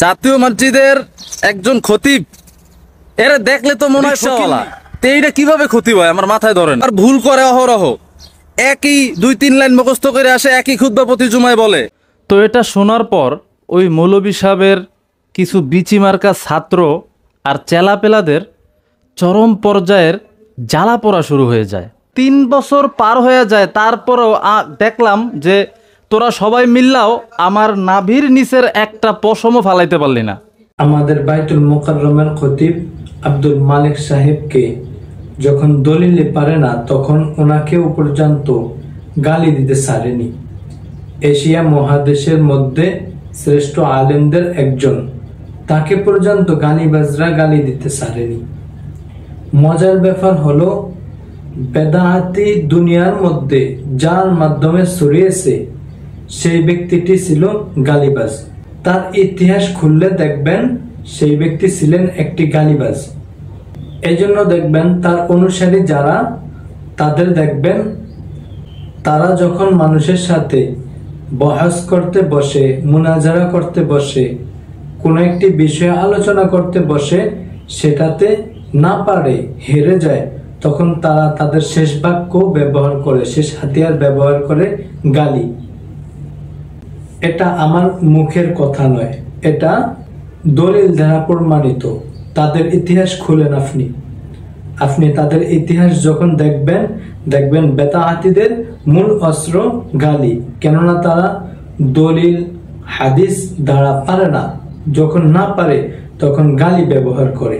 জাতীয় মসজিদের একজন খতিব, এরা দেখলে তো মনে হয় রিকশাওয়ালা। এইটা কিভাবে খতিব হয় আমার মাথায় ধরেন। আর ভুল করে অহরহ, একই 2-3 লাইন মুখস্থ করে আসে, একই খুতবা প্রতি জুমায় বলে। তো এটা শোনার পর ওই মৌলভী সাহেবের কিছু বিচি মার্কা ছাত্র আর চেলাপেলাদের চরম পর্যায়ের জ্বালা পড়া শুরু হয়ে যায়। 3 বছর পার হয়ে যায়, তারপরেও দেখলাম যে তোরা সবাই মিললাও আমার নাভির নিচের একটা পশমও ফালাইতে পারলি না। আমাদের বাইতুল মুকাররমের খতিব আব্দুল মালিক সাহেবকে যখন দলিলে পারে না, তখন ওনাকেও পর্যন্ত গালি দিতে ছাড়েনি। এশিয়া মহাদেশের মধ্যে শ্রেষ্ঠ আলেমদের একজন, তাকে পর্যন্ত গালিবাজরা গালি দিতে ছাড়েনি। মজার ব্যাপার হলো, বেদাআতি দুনিয়ার মধ্যে যার মাধ্যমে ছড়িয়েছে সেই ব্যক্তিটি ছিল গালিবাজ। তার ইতিহাস খুললে দেখবেন সেই ব্যক্তি ছিলেন একটি গালিবাজ। এজন্য দেখবেন তার অনুসারী যারা, তাদের দেখবেন তারা যখন মানুষের সাথে বহাস করতে বসে, মুনাজারা করতে বসে, কোনো একটি বিষয়ে আলোচনা করতে বসে, সেটাতে না পারে, হেরে যায়, তখন তারা তাদের শেষ বাক্য ব্যবহার করে, শেষ হাতিয়ার ব্যবহার করে গালি। এটা আমার মুখের কথা নয়, এটা দলিল দ্বারা প্রমাণিত। তাদের ইতিহাস খুলেন আপনি তাদের ইতিহাস যখন দেখবেন বেদাআতীদের মূল অস্ত্র গালি। কেননা তারা দলিল হাদিস দ্বারা পারে না, যখন না পারে তখন গালি ব্যবহার করে।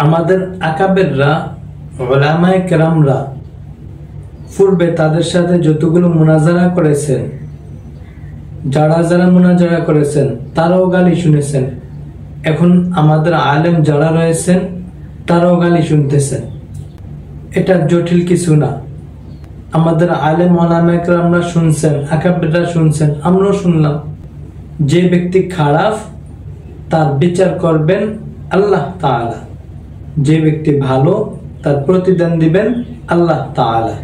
আমাদের আকাবেররা, উলামায়ে কেরামরা পূর্বে তাদের সাথে যতগুলো মুনাজারা করেছেন, যারা মুনাজারা করেছেন তারাও গালি শুনেছেন। এখন আমাদের আলেম যারা রয়েছেন তারাও গালি শুনতেছেন। এটা জটিল কিছু না। আমাদের আলেম ওলামায়ে কেরামরা শুনছেন, আকাবেররা শুনছেন, আমরাও শুনলাম। যে ব্যক্তি খারাপ তার বিচার করবেন আল্লাহ তাআলা, যে ব্যক্তি ভালো তার প্রতিদান দিবেন আল্লাহ তাআলা।